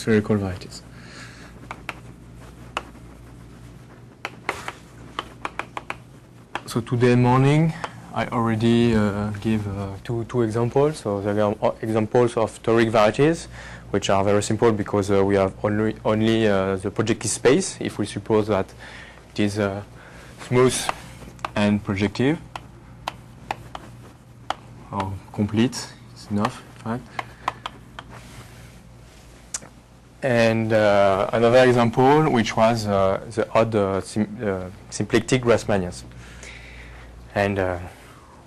spherical varieties. So today morning, I already give two examples. So there are examples of toric varieties, which are very simple because we have only the projective space, if we suppose that it is smooth and projective, or complete, it's enough, in fact. And another example, which was the odd symplectic Grassmannians. And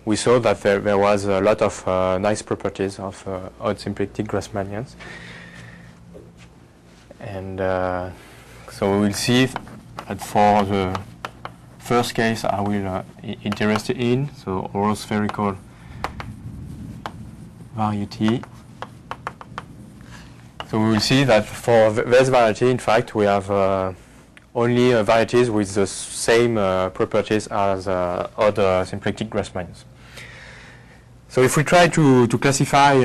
we saw that there was a lot of nice properties of odd symplectic Grassmannians. And so we will see that for the first case I will interested in, so oral spherical variety. So we will see that for this variety, in fact, we have only varieties with the same properties as other symplectic Grassmannians. So if we try to classify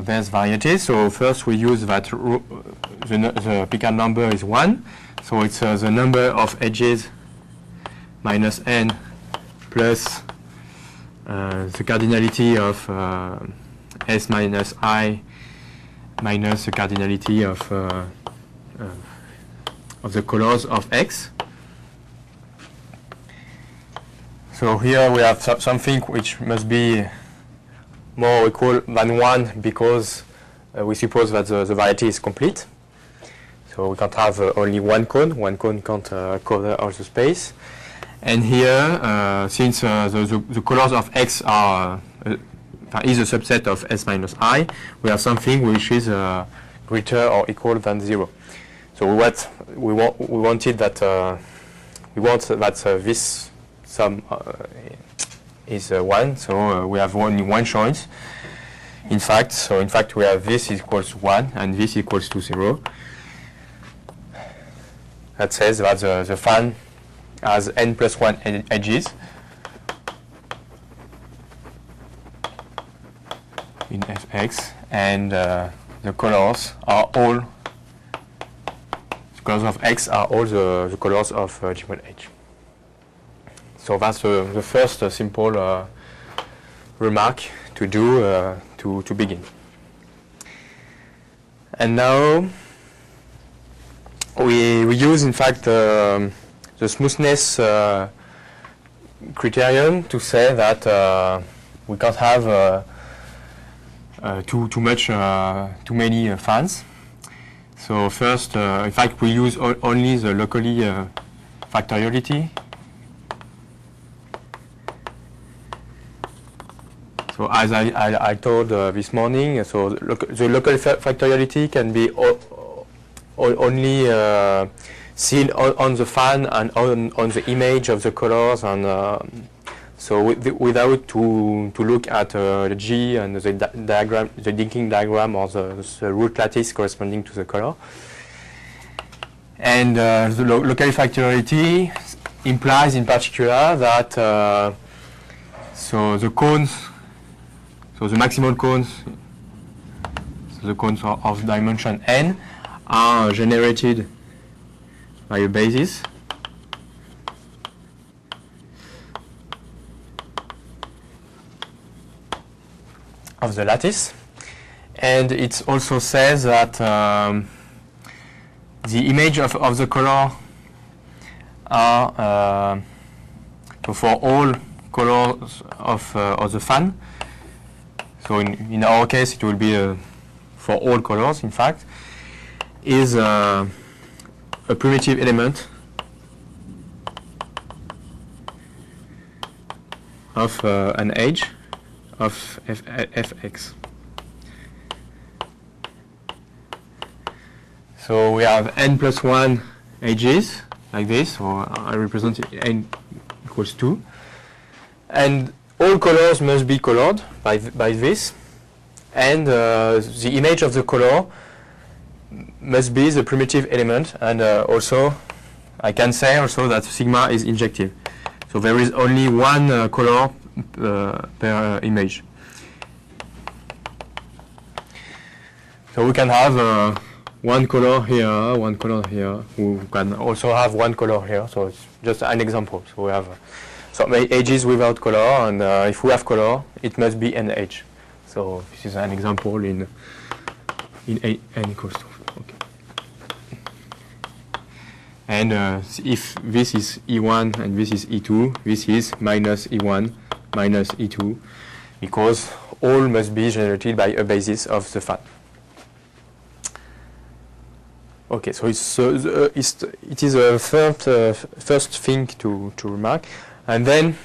these varieties, so first we use that the Picard number is 1, so it's the number of edges minus n plus the cardinality of s minus I minus the cardinality of the colors of X. So here we have something which must be more equal than 1 because we suppose that the variety is complete. So we can't have only one cone. One cone can't cover all the space. And here, since the colors of X are is a subset of S minus I, we have something which is greater or equal than 0. So we wanted that we want that this sum is 1. So we have only one choice. In fact, we have this equals 1 and this equals to 0. That says that the fan has n plus 1 edges in Fx, and the colors are all colors of X are all the colors of Gmod H. So that's the first simple remark to do to begin. And now we use, in fact, the smoothness criterion to say that we can't have too many fans. So first, in fact, we use only the locally factoriality. So as I told this morning, so the local factoriality can be only seen on the fan and on the image of the colors, and so without to look at the G and the diagram, the linking diagram, or the root lattice corresponding to the color. And the local factoriality implies, in particular, that so the cones, so the maximal cones, so the cones of dimension n, are generated by a basis of the lattice. And it also says that the image of the color are so for all colors of the fan. So in our case, it will be for all colors, in fact, is a primitive element of an edge of Fx. So we have n plus 1 edges, like this, or I represent n equals 2. And all colors must be colored by this. And the image of the color must be the primitive element. And also, I can say also that sigma is injective. So there is only one color per image. So we can have one color here, one color here. We can also have one color here. So it's just an example. So we have some edges without color, and if we have color, it must be an edge. So this is an example in n equals 2. Okay. And if this is E1 and this is E2, this is minus E1 minus E2, because all must be generated by a basis of the fan. Okay, so it is a first thing to remark. And then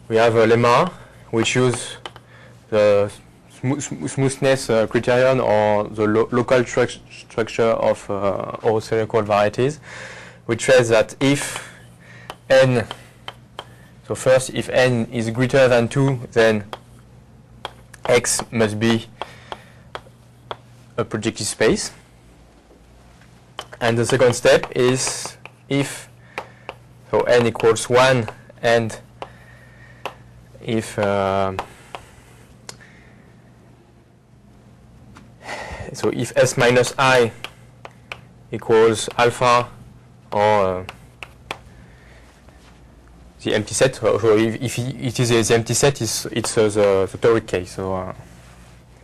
we have a lemma which uses the smoothness criterion, or the local structure of all spherical varieties, which says that if n, so first if n is greater than 2, then X must be a projective space. And the second step is if, so n equals 1, and if so if S minus I equals alpha, or the empty set, so if it is the empty set, it's the toric case, so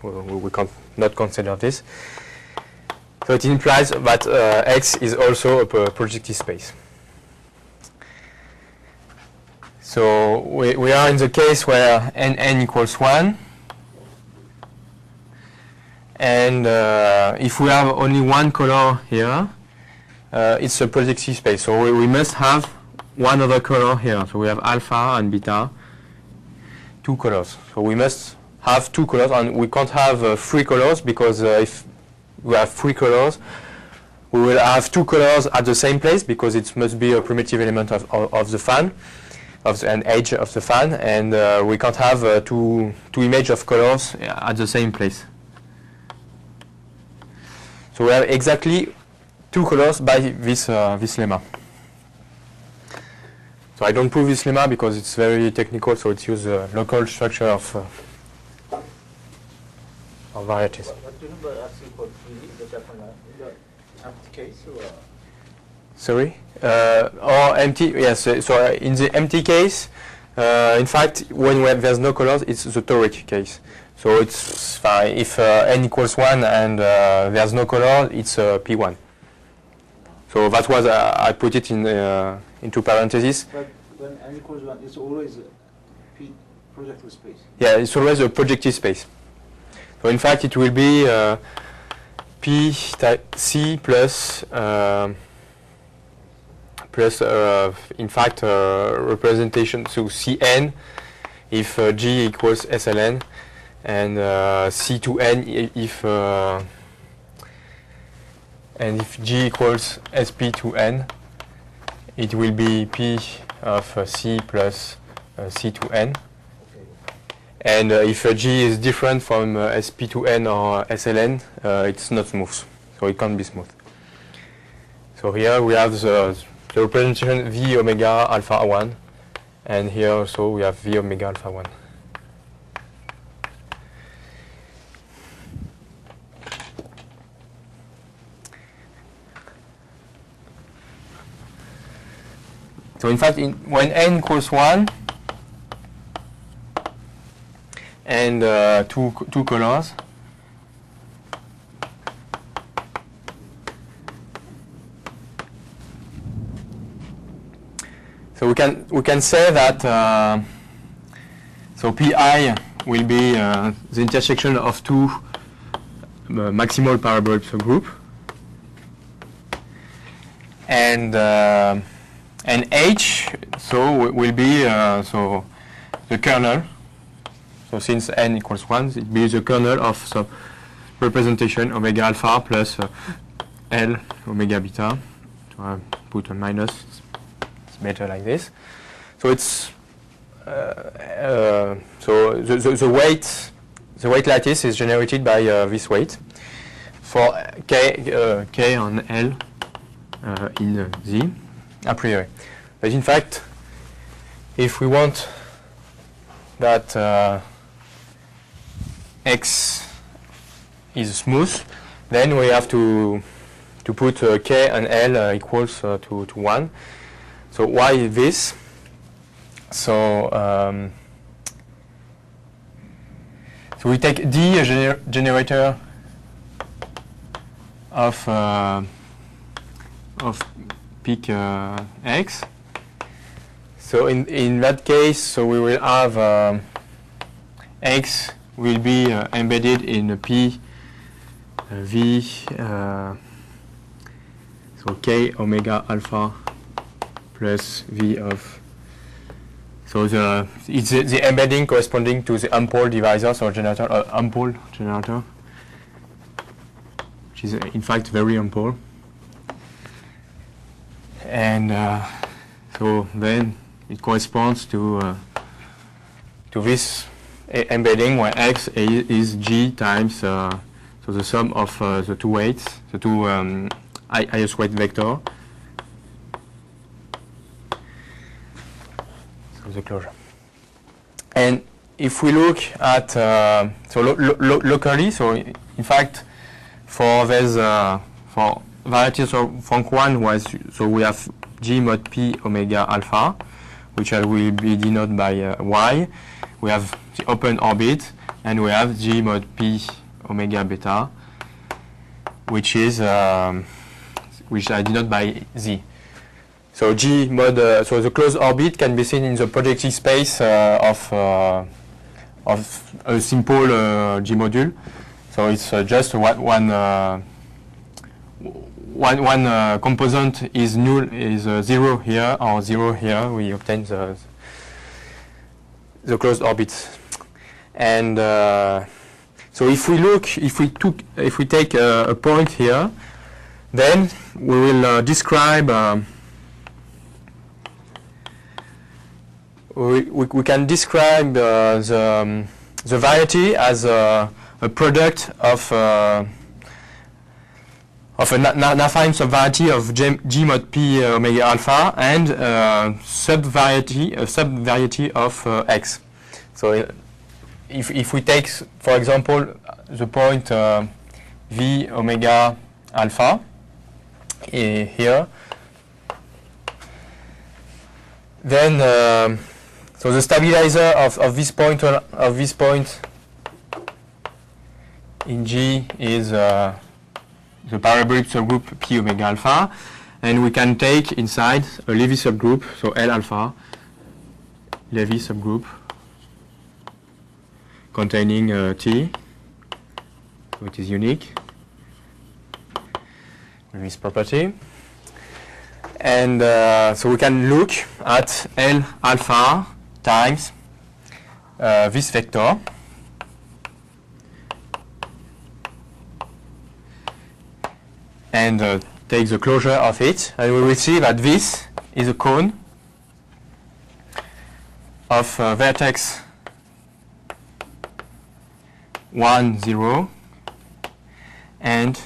we can't not consider this. So it implies that X is also a projective space. So we are in the case where n equals 1, and if we have only one color here, it's a projective space. So we must have one other color here. So we have alpha and beta, two colors. So we must have two colors, and we can't have three colors, because if we have three colors, we will have two colors at the same place, because it must be a primitive element of the fan, of an edge of the fan, and we can't have two images of colors at the same place. So we have exactly two colors by this lemma. So I don't prove this lemma because it's very technical, so it uses a local structure of varieties. What do you mean by asking for 3 in the empty case? Or? Sorry? Or empty, yes. So in the empty case, in fact, when there's no colors, it's the toric case. So it's fine. If n equals 1 and there's no color, it's P1. So that was, I put it into parentheses. But when n equals 1, it's always P projective space. Yeah, it's always a projective space. So in fact, it will be P C plus in fact representation, so Cn if G equals SLN, and C2n if G equals SP2n, it will be P of C plus C2n. And if G is different from SP2n or SLN, it's not smooth, so it can't be smooth. So here we have the representation V omega alpha 1, and here also we have V omega alpha 1. So in fact, when n equals 1, and two colors, so we can say that so Pi will be the intersection of two maximal parabola subgroup, and H so will be so the kernel. So since n equals 1, it will be the kernel of some representation omega alpha plus L omega beta. So I put a minus. It's better like this. So it's so the weight lattice is generated by this weight for k on L in Z a priori. But in fact, if we want that X is smooth, then we have to put K and L equals to 1. So why this? So so we take D, a generator of peak X. So in that case, so we will have X will be embedded in a P V, so K omega alpha plus V of, so it's the embedding corresponding to the unpole divisor, so generator, unpole generator, which is in fact very unpole. And so then it corresponds to this embedding where X is G times so the sum of the two weights, the two highest weight vector. So the closure. And if we look at so locally, so in fact for this for varieties of rank 1 was, so we have G mod P omega alpha, which will be denoted by Y. We have the open orbit, and we have G mod P omega beta, which is which I denote by Z. So G mod, so the closed orbit can be seen in the projective space of a simple G module. So it's just one component is null, is 0 here or 0 here. We obtain the closed orbit. And so if we take a point here, then we will describe. We can describe the variety as a product of an affine subvariety of G mod P omega alpha and subvariety of X. So if we take, for example, the point V omega alpha here, then so the stabilizer of this point in G is the parabolic subgroup P omega alpha, and we can take inside a Levy subgroup, so L alpha, Levy subgroup containing T, so it is unique with this property. And so we can look at L alpha times this vector, and take the closure of it, and we will see that this is a cone of vertex 1, 0, and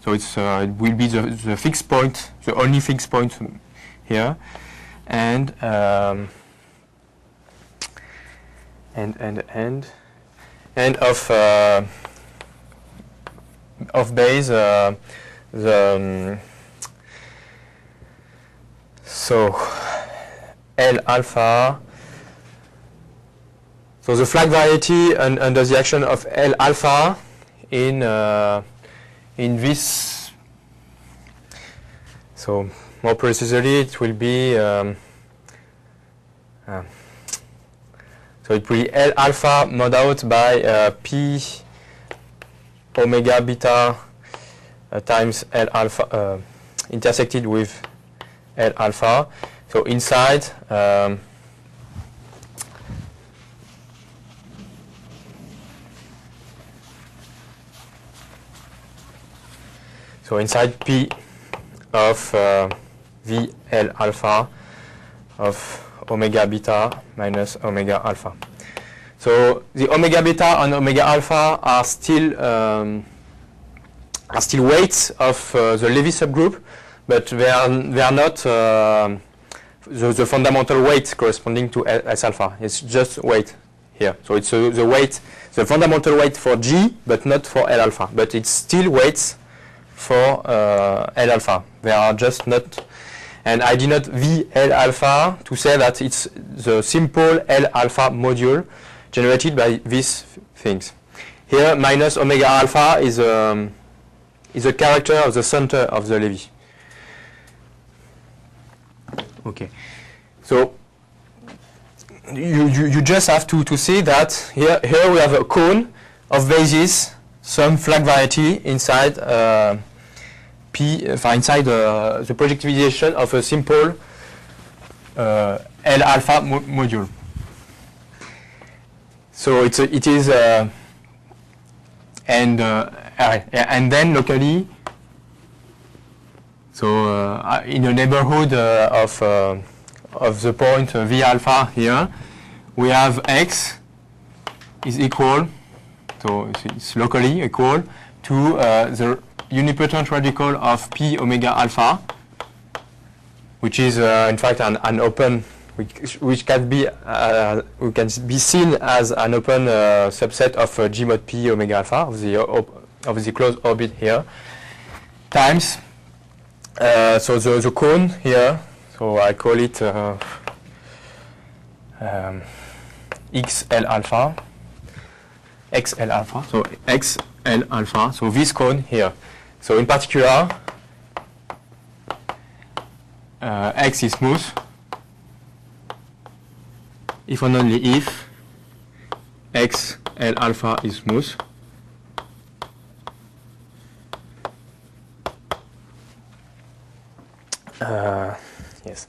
so it's it will be the fixed point, the only fixed point here, and of base so L alpha. So the flag variety under the action of L alpha in this. So more precisely, it will be so it will be L alpha mod out by P omega beta times L alpha intersected with L alpha. So inside so inside P of V L alpha of omega beta minus omega alpha. So the omega beta and omega alpha are still weights of the Levy subgroup, but they are not the fundamental weight corresponding to S alpha. It's just weight here. So it's the weight, the fundamental weight for G, but not for L alpha. But it's still weights for L alpha. They are just not, and I did not V L alpha to say that it's the simple L alpha module generated by these things. Here, minus omega alpha is a character of the center of the Levy. Okay, so you just have to see that here we have a cone of basis, some flag variety inside inside the projectivization of a simple L alpha module. So it is and then locally, so in the neighborhood of the point V alpha here, we have X is equal, so it's locally equal to the unipotent radical of P omega alpha, which is in fact an open, which can be seen as an open subset of G mod P omega alpha of the closed orbit here, times so the cone here, so I call it XL alpha, XL alpha, so XL alpha, so this cone here. So in particular, X is smooth if and only if XL alpha is smooth. Yes.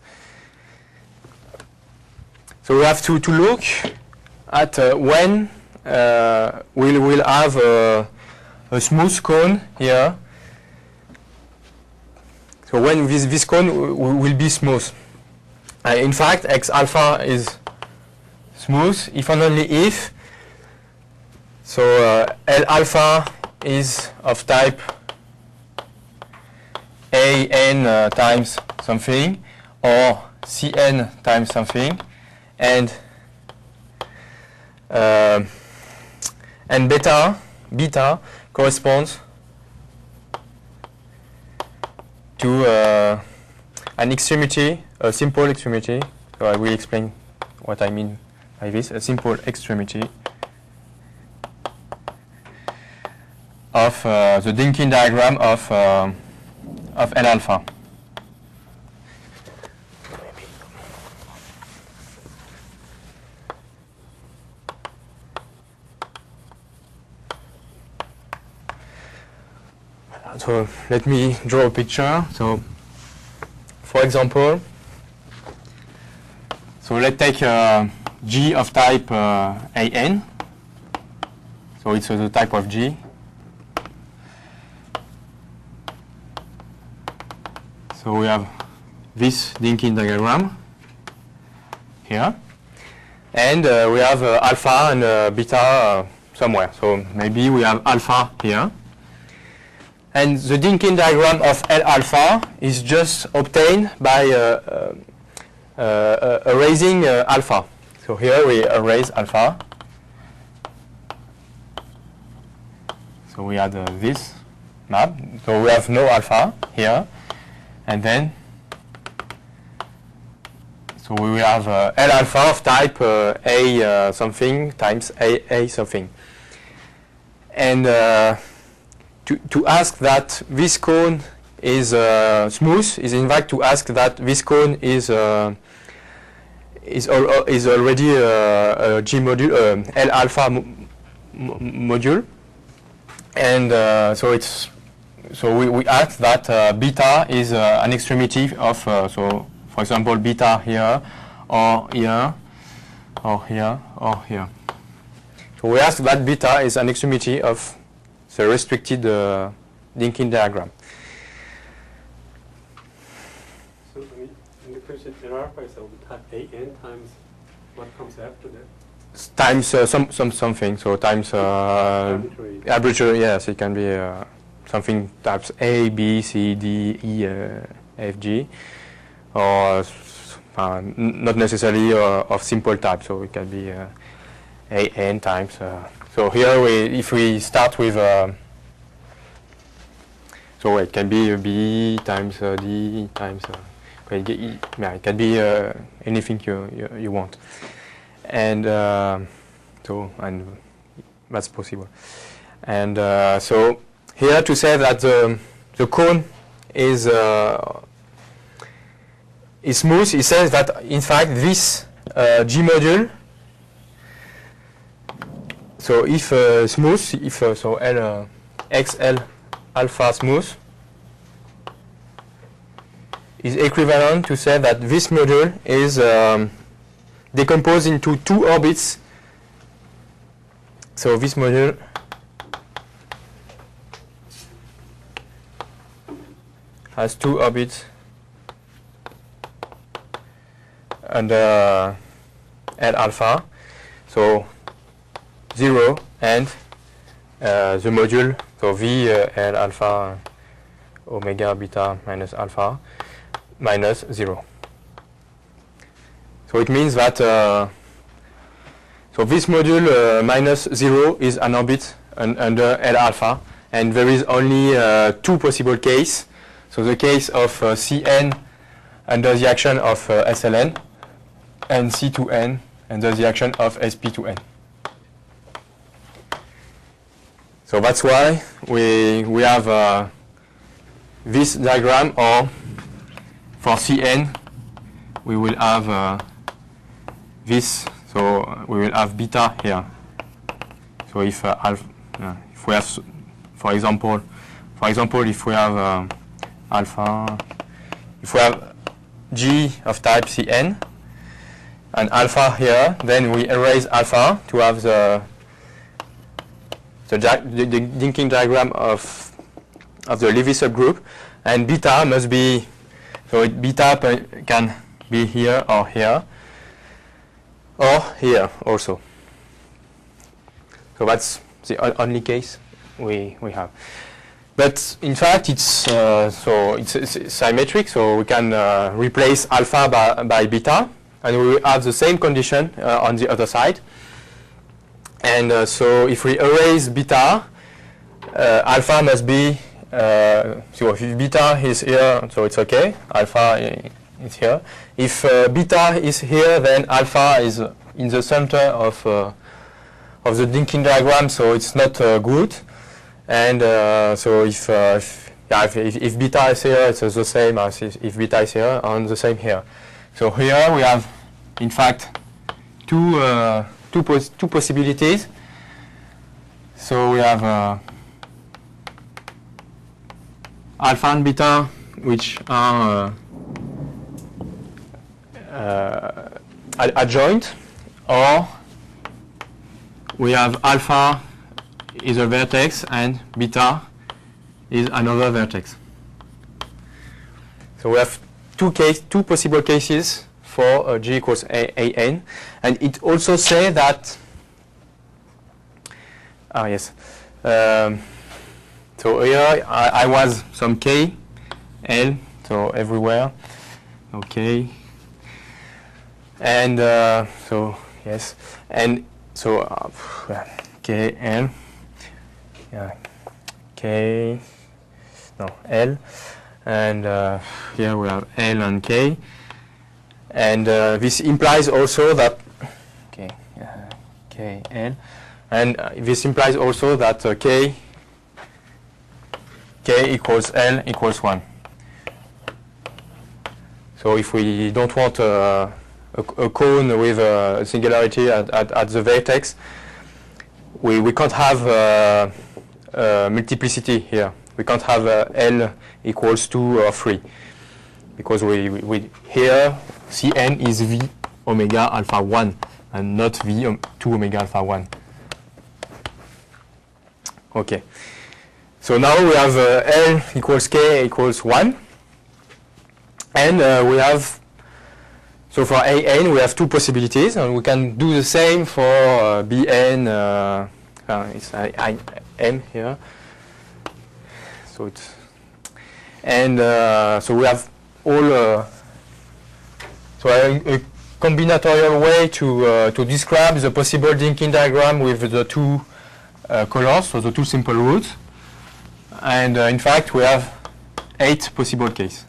So we have to look at when we'll have a smooth cone here. So when this cone will be smooth. In fact, X alpha is smooth if and only if. So L alpha is of type AN times something, or CN times something, and beta corresponds to an extremity, a simple extremity. So I will explain what I mean by this. A simple extremity of the Dynkin diagram of L alpha. So let me draw a picture. So, for example, so let's take G of type AN. So it's the type of G. So we have this Dynkin diagram here, and we have alpha and beta somewhere. So maybe we have alpha here. And the Dynkin diagram of L alpha is just obtained by erasing alpha. So here we erase alpha. So we add this map. So we have no alpha here. And then, so we will have L alpha of type A something times A something. And to ask that this cone is smooth is in fact to ask that this cone is already a G module, L alpha module, and so we ask that beta is an extremity of so for example beta here or here or here or here. So we ask that beta is an extremity of the restricted Dynkin diagram. So in the question alpha is type AN times what comes after that? Times something. So times arbitrary. Yes, it can be something types A, B, C, D, E, F, G, or not necessarily of simple type. So it can be AN times. So here if we start with So it can be B times D times. It can be anything you want, and and that's possible. And so here to say that the cone is smooth, he says that in fact this G module. So if smooth, if so L XL alpha smooth is equivalent to say that this module is decomposed into two orbits. So this module has two orbits under L alpha. So 0 and the module, so V L alpha omega beta minus alpha minus 0. So it means that so this module minus 0 is an orbit under L alpha, and there is only two possible cases. So the case of Cn under the action of SLN, and C2n under the action of SP2n. So that's why we have this diagram, or for Cn we will have this. So we will have beta here. So if if we have, for example, if we have alpha, if we have G of type Cn and alpha here, then we erase alpha to have the linking diagram of the Levy subgroup, and beta must be, so beta can be here or here also. So that's the only case we have. But in fact, it's so it's symmetric. So we can replace alpha by beta, and we will have the same condition on the other side. And so if we erase beta, alpha must be, so if beta is here, so it's okay, alpha is here. If beta is here, then alpha is in the center of the linking diagram, so it's not good. And so if beta is here, it's the same as if beta is here, and the same here. So here we have, in fact, two possibilities. So we have alpha and beta, which are adjoint, or we have alpha is a vertex and beta is another vertex. So we have two possible cases for G equals AN, and it also says that yes. So here I was some K, L, so everywhere. Okay. And so yes, and so K, L, yeah, K, no, L, and here we have L and K, and this implies also that K, L, and this implies also that K equals L equals 1. So if we don't want a cone with a singularity at the vertex, we can't have multiplicity here. We can't have L equals 2 or 3, because we here Cn is V omega alpha 1 and not V 2 omega alpha 1. Okay. So now we have L equals K equals 1, and we have, so for AN we have two possibilities, and we can do the same for BN, it's IM here. So it's, and so we have all, so a combinatorial way to describe the possible linking diagram with the two colors, so the two simple roots. and in fact we have 8 possible cases.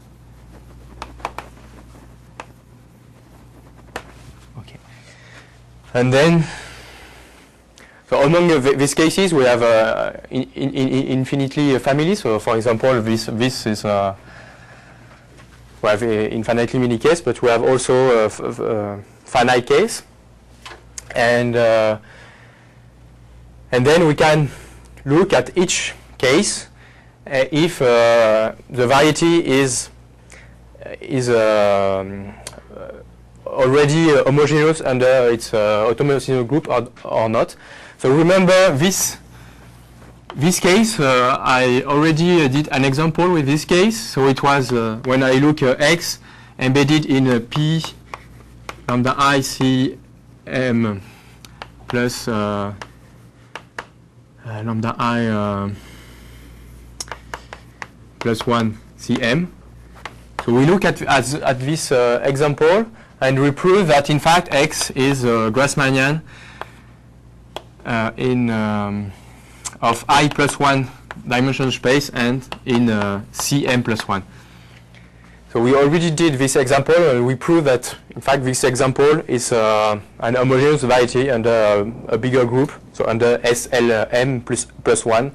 Okay. And then, so among these cases we have infinitely families. So for example, this is we have infinitely many cases, but we have also finite case, and then we can look at each case if the variety is already homogeneous under its automorphism group or not. So remember this case, I already did an example with this case. So it was when I look x embedded in P lambda I C M plus lambda I plus 1 Cm. So we look at this example, and we prove that in fact x is Grassmannian in of I plus 1 dimensional space and in Cm plus 1. So we already did this example, and we prove that in fact this example is an homogeneous variety under a bigger group, so under SLM plus 1,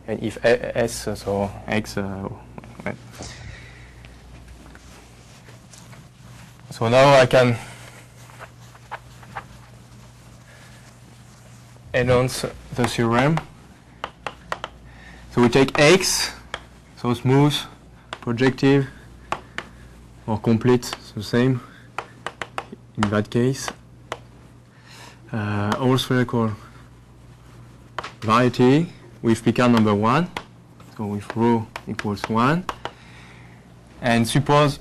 and if S, so X. Right. So now I can enhance the theorem. So we take X, so smooth, projective, or complete, so same in that case. All spherical variety with Picard number 1, so with rho equals 1. And suppose,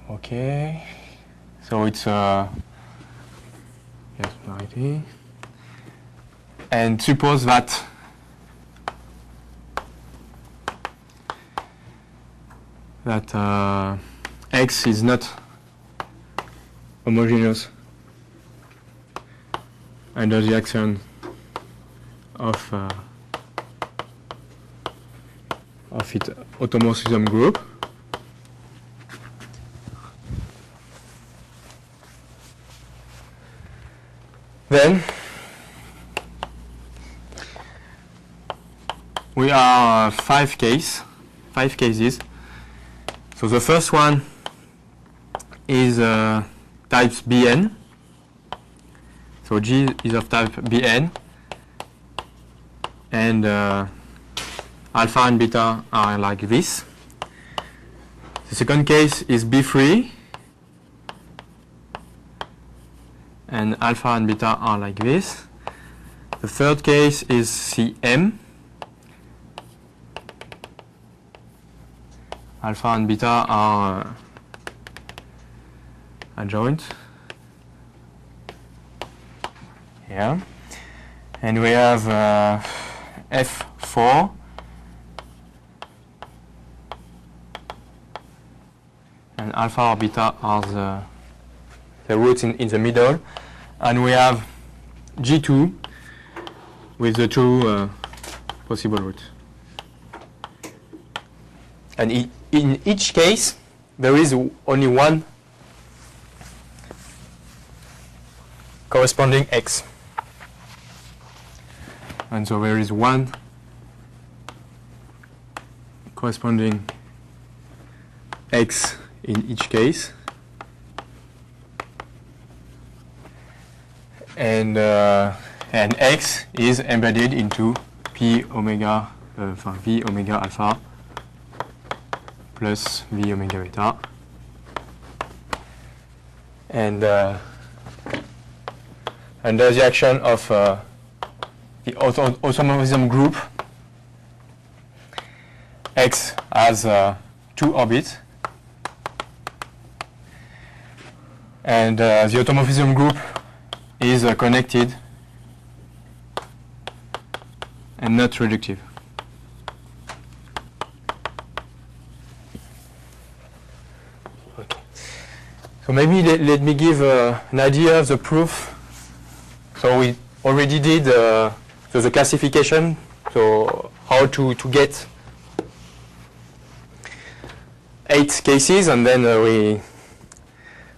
okay, so it's yes, variety. And suppose that X is not homogeneous under the action of its automorphism group. Then we are 5 cases. So the first one is types Bn. So G is of type Bn, and alpha and beta are like this. The second case is B3, and alpha and beta are like this. The third case is Cm. Alpha and beta are adjoint. Yeah. And we have F4. And alpha or beta are the roots in the middle. And we have G2 with the 2 possible roots. And in each case, there is only one corresponding X. And so there is one corresponding X in each case. And X is embedded into P omega, V omega alpha plus V omega beta. And under the action of the automorphism group, X has 2 orbits, and the automorphism group is connected and not reductive. Okay. So maybe let me give an idea of the proof. So we already did so the classification So how to get 8 cases, and then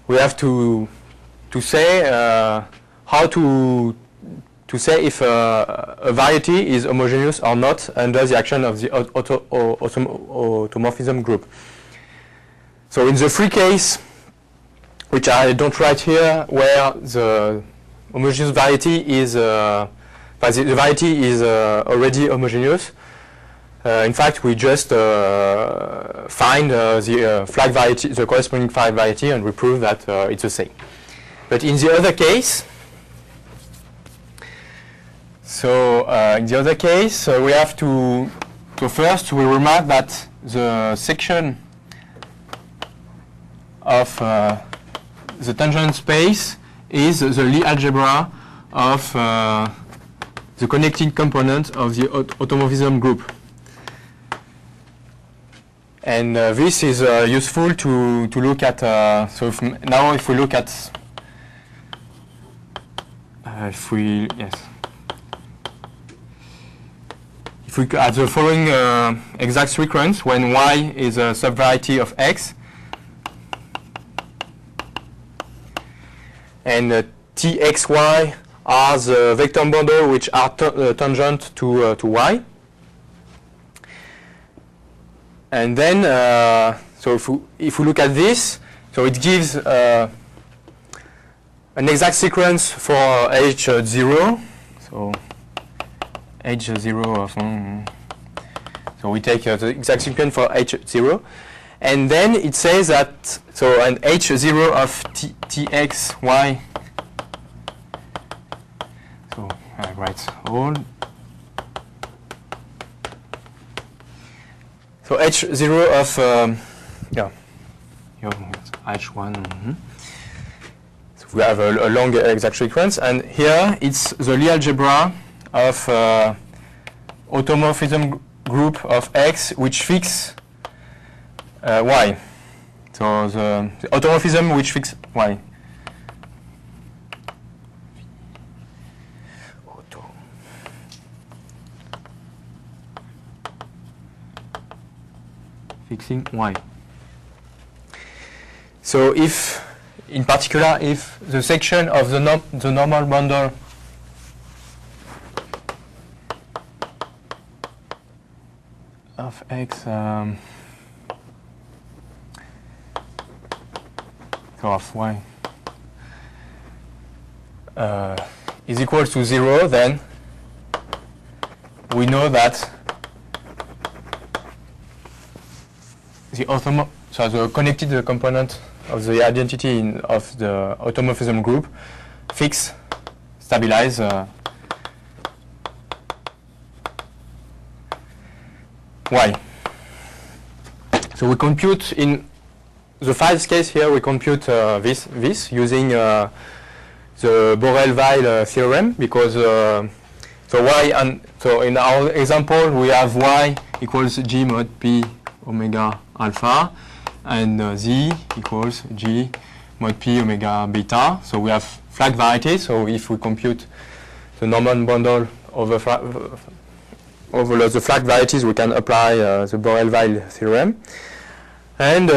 we have to say how to say if a variety is homogeneous or not under the action of the automorphism group. So in the free case, which I don't write here, where the homogeneous variety is the variety is already homogeneous. In fact, we just find the flag variety, the corresponding flag variety, and we prove that it's the same. But in the other case, we have to first we remark that the section of the tangent space is the Lie algebra of the connected component of the automorphism group. And this is useful to look at. So if we look at, if we look at the following exact sequence, when y is a subvariety of x, and txy are the vector bundle which are tangent to y. And then, so if we look at this, so it gives an exact sequence for H0. So H0 of, so we take the exact sequence for H0. And then it says that, so an H0 of txy, so I write all. So H0 of, H1. So we have a long exact sequence, and here it's the Lie algebra of automorphism group of X which fix Y. So the automorphism which fix Y. Fixing Y. So if, in particular, if the section of the normal bundle of X so of Y is equal to 0, then we know that the connected component of the identity of the automorphism group stabilize Y. So we compute in the first case here, we compute this using the Borel-Weil theorem, because so Y, and so in our example we have Y equals G mod P omega alpha, and Z equals G mod P omega beta. So we have flag varieties. So if we compute the normal bundle over the flag varieties, we can apply the Borel-Weil theorem. And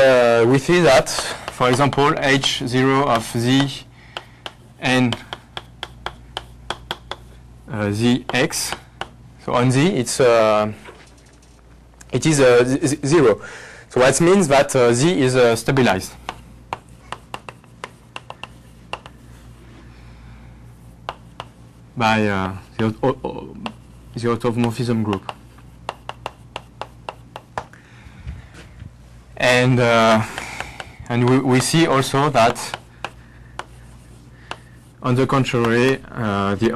we see that, for example, H0 of Z and Zx. So on Z, it is 0. So that means that Z is stabilized. By the automorphism group. And we see also that, on the contrary, on the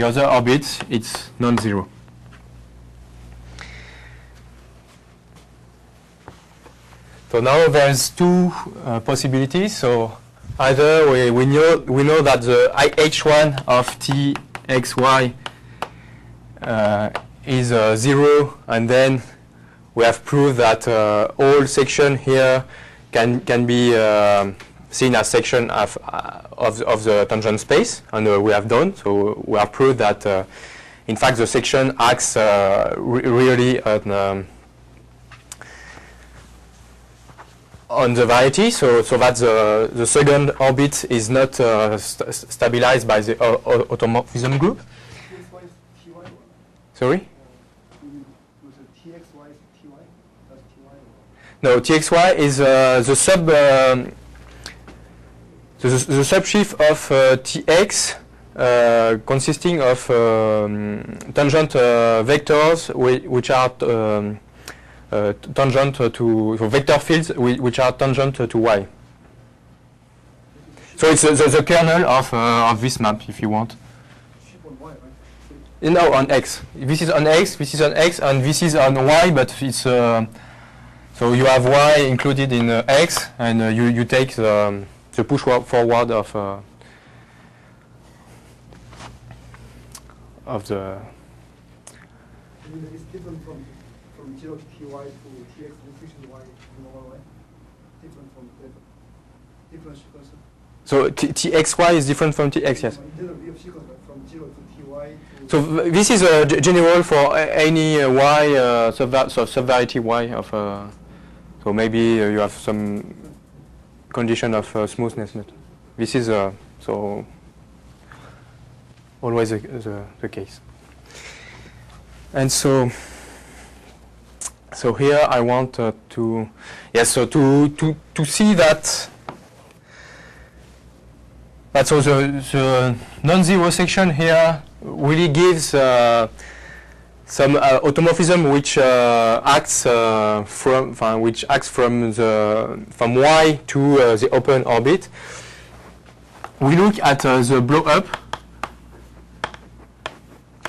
other orbits, it's non-zero. So now there's two possibilities. So either we know that the H1 of txy is 0, and then we have proved that all section here can be seen as section of the tangent space, and we have done. So we have proved that in fact, the section acts really on the variety, so that the second orbit is not stabilized by the automorphism group. Sorry? No, TXY is the subshift of TX consisting of tangent vectors which are tangent to vector fields which are tangent to Y. So it's the kernel of this map, if you want. No, on X. This is on X, this is on X, and this is on Y, but it's so you have Y included in X, and you take the push forward of the. It's different from 0 to Ty to Tx diffusion Y normal Y. Different from different sequence. So TXY is different from TX, yes. From 0 to Ty. So this is general for any Y subvariety Y of. So maybe you have some condition of smoothness. This is so always the case. And so here I want to so to see that so the non-zero section here really gives some automorphism which acts from Y to the open orbit. We look at the blow up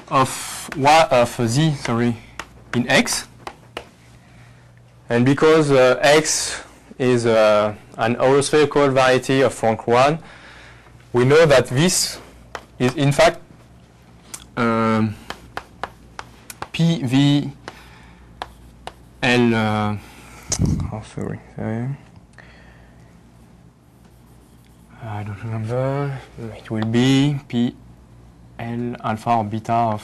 of Z in X, and because X is an holospherical variety of rank 1, we know that this is in fact PVL. Sorry. I don't remember. It will be PL alpha or beta of.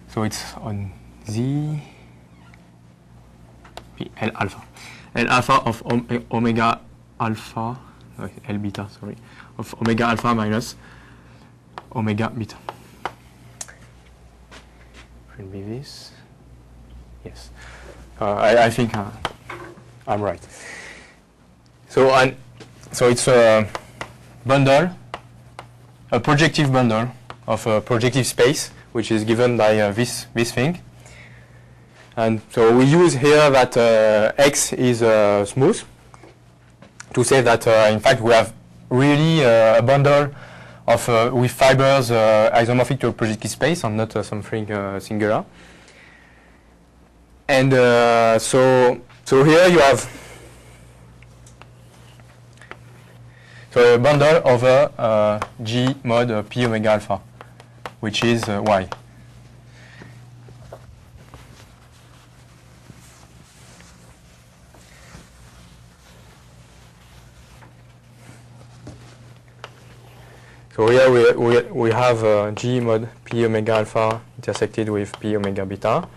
So it's on Z. PL alpha. L alpha of omega alpha. L beta. Sorry. Of omega alpha minus omega beta. Will be this. Yes, I think I'm right. So it's a bundle, a projective bundle of a projective space, which is given by this thing. And so we use here that X is smooth to say that in fact we have really a bundle of with fibers isomorphic to a projective space and not something singular. And so here you have a bundle over G mod P omega alpha, which is Y. So here we have G mod P omega alpha intersected with P omega beta.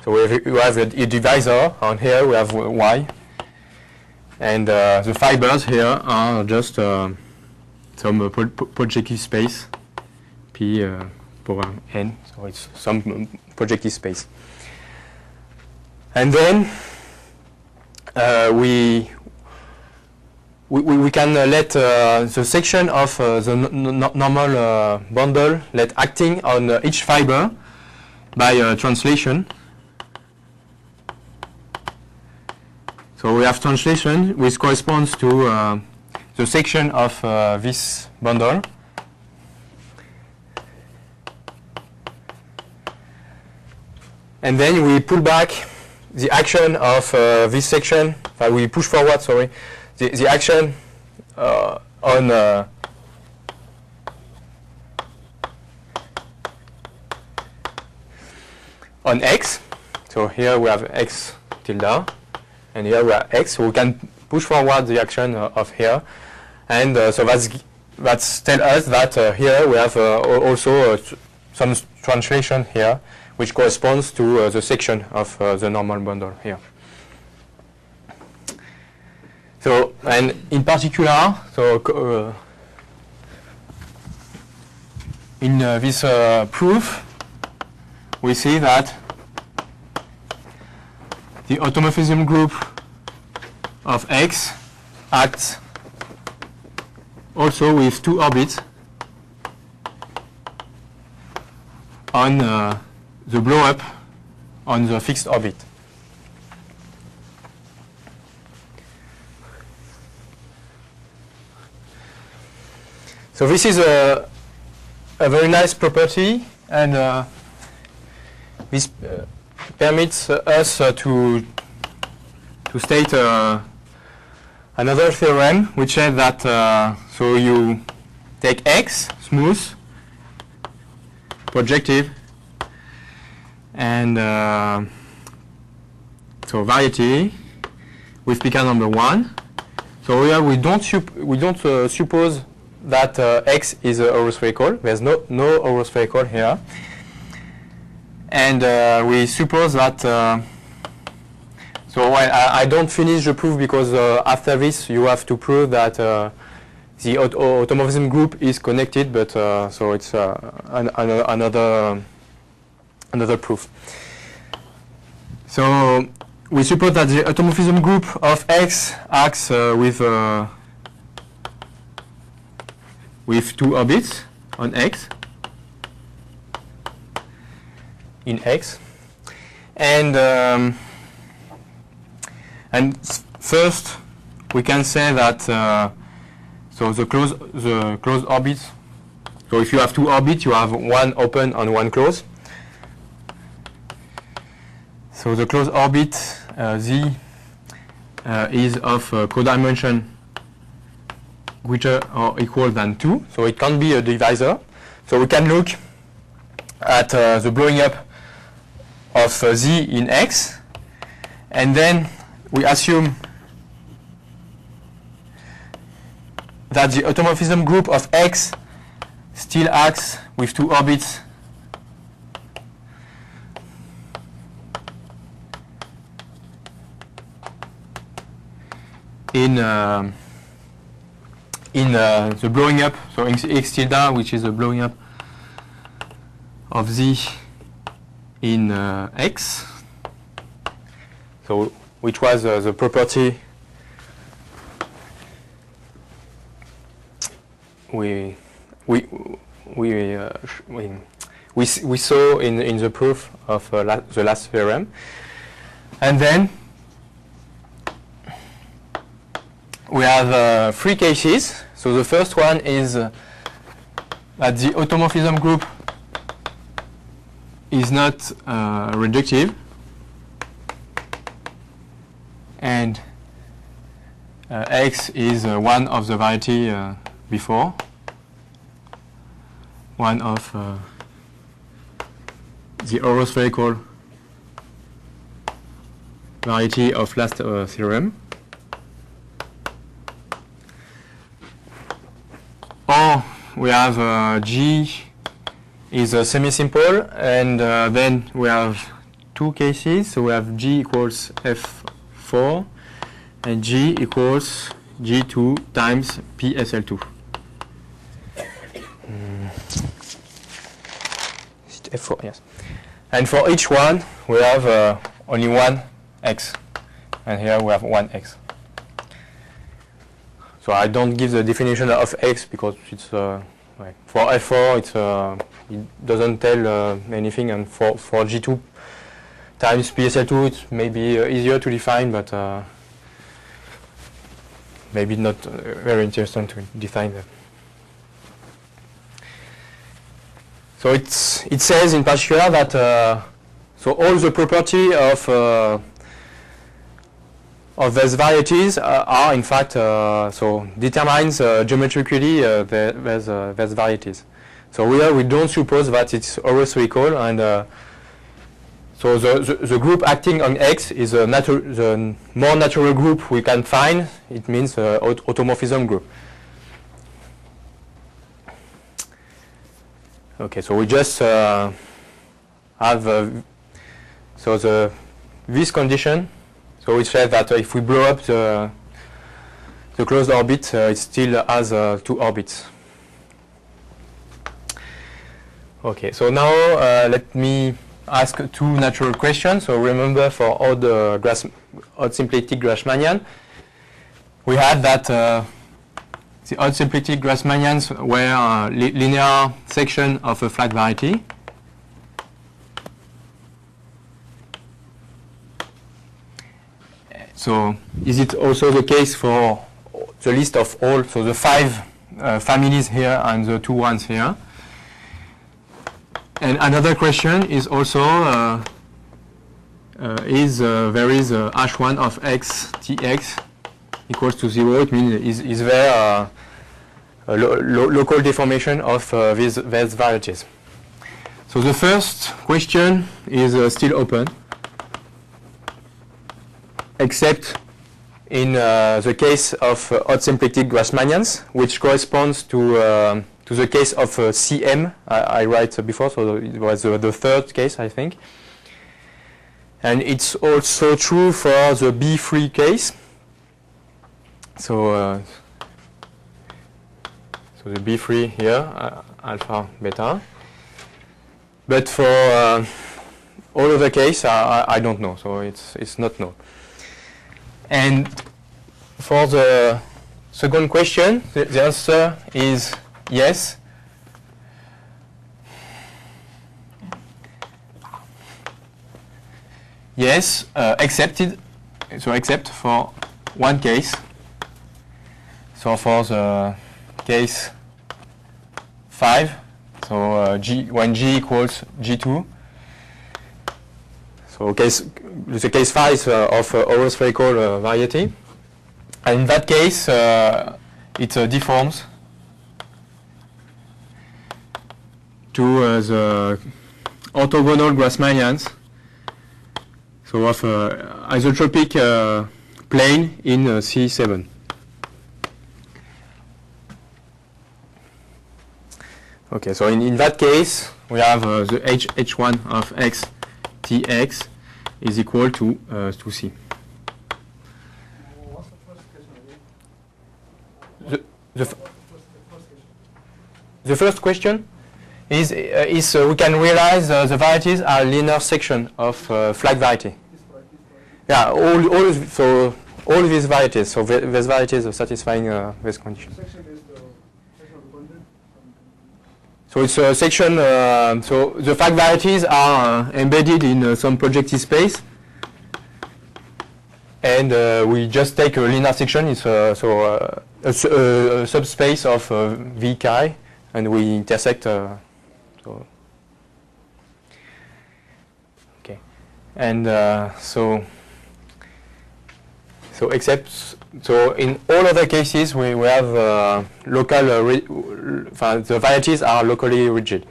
So we have a divisor, and here we have Y. And the fibers here are just some projective space, P power n, so it's some projective space. And then we can let the section of the normal bundle let acting on each fiber by translation. So we have translation which corresponds to the section of this bundle. And then we pull back the action of this section, we push forward, sorry, the action on X. So here we have X tilde. And here we are X, so we can push forward the action of here, and so that's tell us that here we have also some translation here, which corresponds to the section of the normal bundle here. So, and in particular, so in this proof, we see that the automorphism group of X acts also with two orbits on the blow-up on the fixed orbit. So this is a very nice property, and this permits us to state another theorem, which says that so you take X, smooth, projective, and so variety with pk number 1. So here we don't suppose that X is horospherical. There's no horospherical here, and we suppose that. So I don't finish the proof because after this you have to prove that the automorphism group is connected, but so it's another proof. So we suppose that the automorphism group of X acts with two orbits on X in X, and first we can say that so the closed orbits. So if you have two orbits, you have one open and one closed. So the closed orbit Z is of codimension greater or equal than 2. So it can be a divisor. So we can look at the blowing up of Z in X, and then we assume that the automorphism group of X still acts with two orbits in the blowing up, so X tilde, which is the blowing up of Z in X, so which was the property we saw in the proof of the last theorem. And then we have three cases. So the first one is that the automorphism group is not reductive, and X is one of the variety before, one of the horospherical variety of last theorem. Or we have G is semi-simple, and then we have two cases. So we have G equals F4 and G equals G2 times PSL2. F4, yes. And for each one, we have only one X. And here we have one X. So I don't give the definition of X because it's for F4 it doesn't tell anything, and for G2 times PSL2 it's maybe easier to define, but maybe not very interesting to define them. So it says in particular that so all the property of these varieties are in fact so determines geometrically these varieties. So here we don't suppose that it's horospherical, and so the group acting on X is the more natural group we can find. It means automorphism group. Okay, so we just have this condition. So we said that if we blow up the closed orbit, it still has 2 orbits. Okay, so now let me ask 2 natural questions. So remember, for odd symplectic Grassmannian, we had that the odd symplectic Grassmannians were linear section of a flat variety. So is it also the case for the list of all, so the 5 families here and the 2 ones here? And another question is also, there is H1 of x tx equals to 0? It means is there a local deformation of these varieties? So the first question is still open, except in the case of odd symplectic Grassmannians, which corresponds to the case of CM I write before, so it was the third case, I think. And it's also true for the B3 case. So the B3 here, alpha, beta. But for all of the case, I don't know, so it's not known. And for the second question, the answer is yes. Yes, except for one case. So for the case 5, so when G equals G2, so the case 5 of holospherical variety, and in that case it deforms to the orthogonal Grassmannians, so of isotropic plane in C7. Okay, so in that case, we have the H1 of x tx is equal to C. What's the first question again? The first question is we can realize the varieties are linear section of flat variety. Yeah, all these varieties. So these varieties are satisfying this condition. Section is the section of the bundle. So it's a section. So the flat varieties are embedded in some projective space, and we just take a linear section. It's a subspace of V chi, and we intersect. Okay, and so in all other cases we have local the varieties are locally rigid,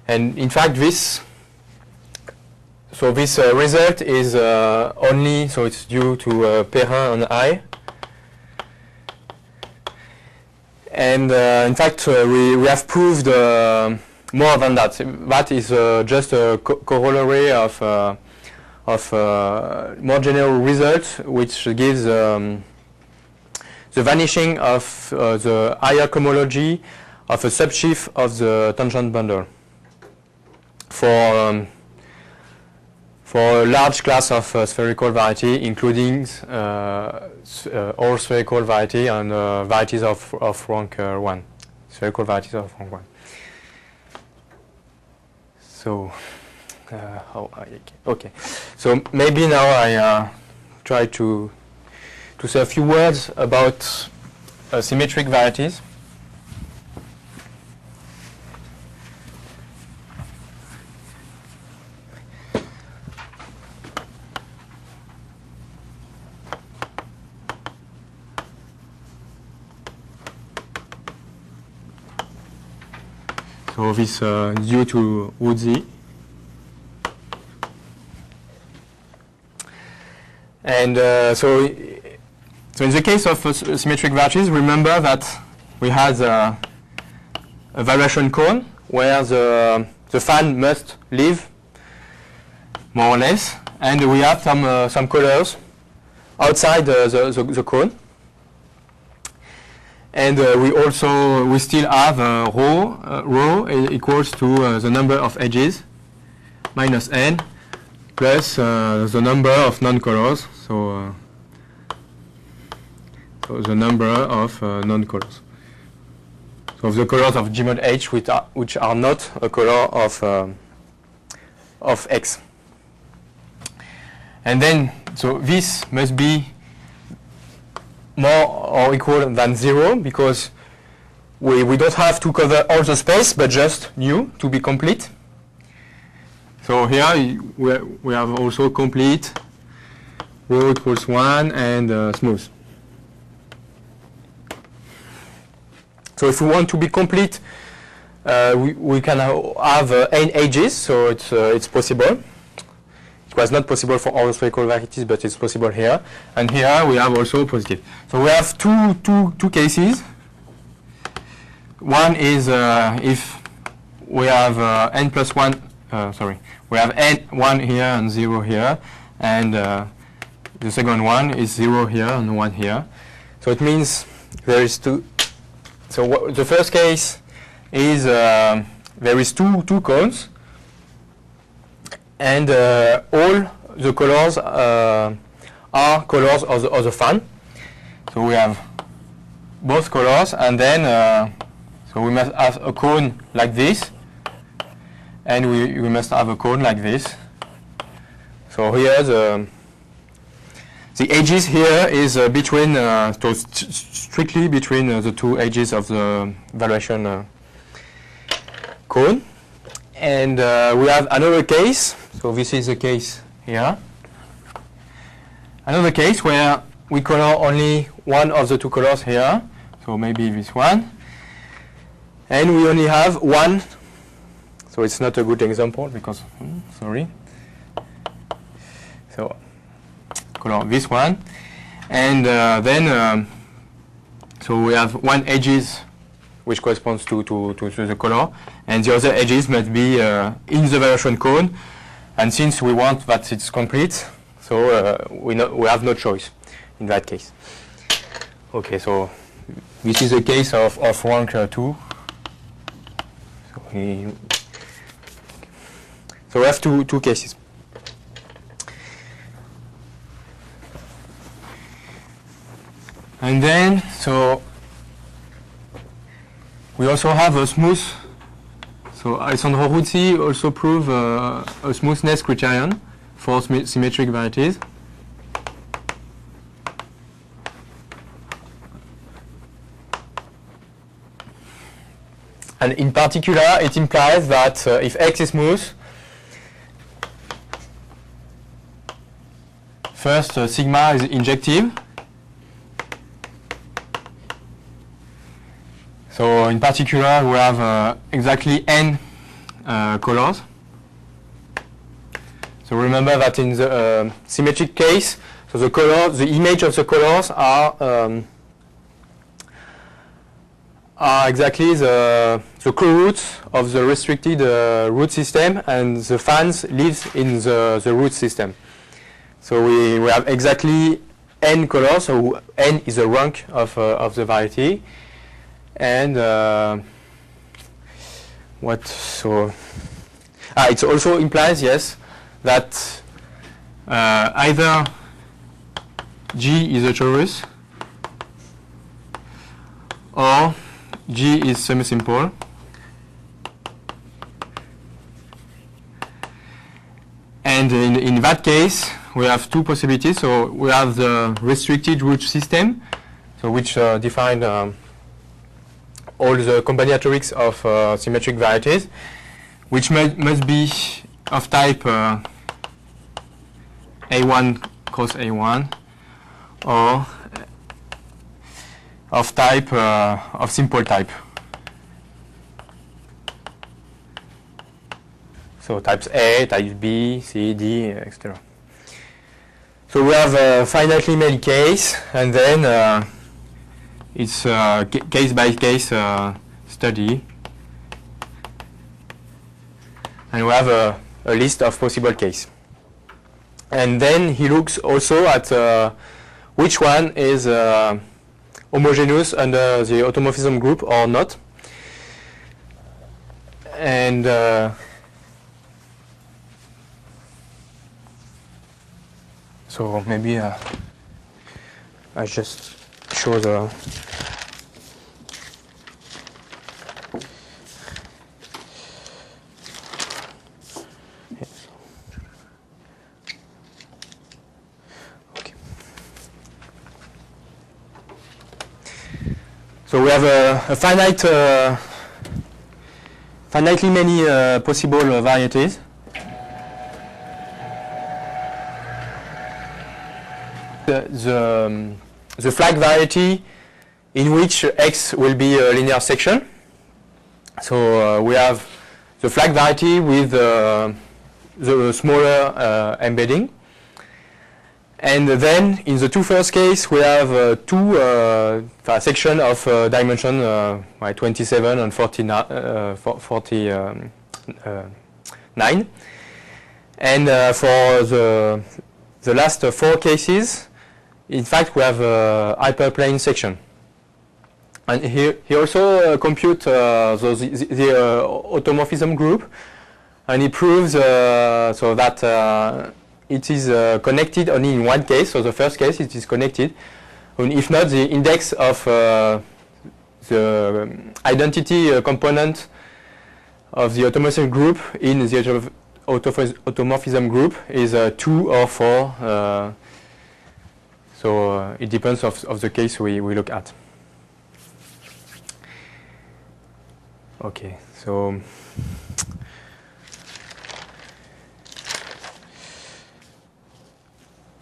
and in fact this result is only, so it's due to Perrin and I, and in fact we have proved more than that. That is just a corollary of more general results, which gives the vanishing of the higher cohomology of a subsheaf of the tangent bundle for a large class of spherical variety, including all spherical variety and varieties of rank 1, spherical varieties of rank 1. So, okay. So maybe now I try to say a few words about symmetric varieties. So this is due to Woodsy. And so in the case of symmetric varieties, remember that we had a variation cone where the fan must live, more or less, and we have some colors outside the cone. And we still have rho equals to the number of edges minus n plus the number of non-colors. So the number of non-colors. So the colors of G mod H which are not a color of X. And then so this must be more or equal than 0 because we don't have to cover all the space but just nu to be complete. So here we have also complete rho equals 1 and smooth. So if we want to be complete, we can have n edges, so it's possible. It was not possible for all spherical varieties, but it's possible here. And here we have also positive. So we have two cases. One is if we have n plus 1, we have n1 here and 0 here. And the second one is 0 here and 1 here. So it means there is two. So the first case is there is two cones. And all the colors are colors of the fan. So we have both colors, and then so we must have a cone like this, and we must have a cone like this. So here the edges here is between strictly between the two edges of the valuation cone. And we have another case. So this is the case here. Another case where we color only one of the two colors here. So maybe this one. And we only have one. So it's not a good example because, sorry. So color this one. And then, so we have one edges which corresponds to the color. And the other edges must be in the variation cone. And since we want that it's complete, so we have no choice in that case. Okay, so this is a case of rank 2. So we have two cases. And then, so we also have a smooth. So Alessandro Ruzzi also proved a smoothness criterion for symmetric varieties. And in particular, it implies that if X is smooth, first sigma is injective. So in particular, we have exactly n colors. So remember that in the symmetric case, so the image of the colors are exactly the co-roots of the restricted root system, and the fans lives in the root system. So we have exactly n colors. So n is the rank of the variety. And it also implies, yes, that either G is a torus or G is semi-simple. And in that case, we have two possibilities. So we have the restricted root system, so which define all the combinatorics of symmetric varieties, which must be of type A1 cos A1, or of type of simple type. So types A, types B, C, D, etc. So we have a finitely made case, and then it's case by case study. and we have a list of possible cases. And then he looks also at which one is homogeneous under the automorphism group or not. And so maybe I just show the So we have a finitely many possible varieties. The flag variety in which X will be a linear section. So we have the flag variety with the smaller embedding. And then, in the two first case, we have two sections of dimension 27 and 49. And for the last four cases, in fact, we have a hyperplane section. And he also computes the automorphism group, and he proves so that it is connected only in one case. So the first case, it is connected. And if not, the index of the identity component of the automorphism group in the automorphism group is 2 or 4. So it depends of the case we look at. Okay, so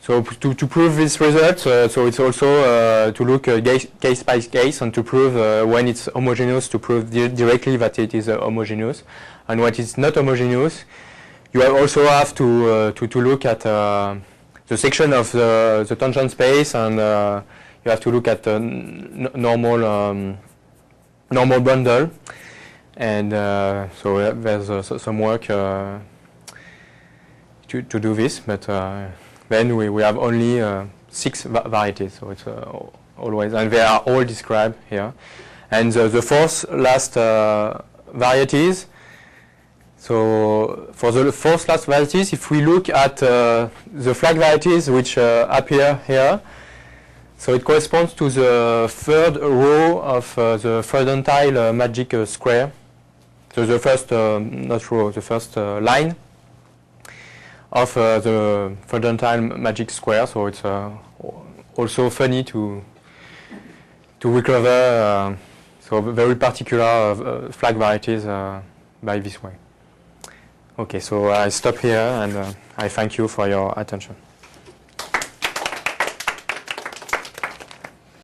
to prove this result, so it's also to look case by case and to prove when it's homogeneous, to prove directly that it is homogeneous, and when it's not homogeneous, you also have to look at the section of the tangent space, and you have to look at the normal bundle, and so there's some work to do this, but. Then we have only 6 varieties, so it's always, and they are all described here. And the fourth last varieties, so for the fourth last varieties, if we look at the flag varieties which appear here, so it corresponds to the third row of the Freudentile magic square. So the first, not row, the first line of the Freudentile magic square, so it's also funny to recover so very particular flag varieties by this way. Okay, so I stop here, and I thank you for your attention.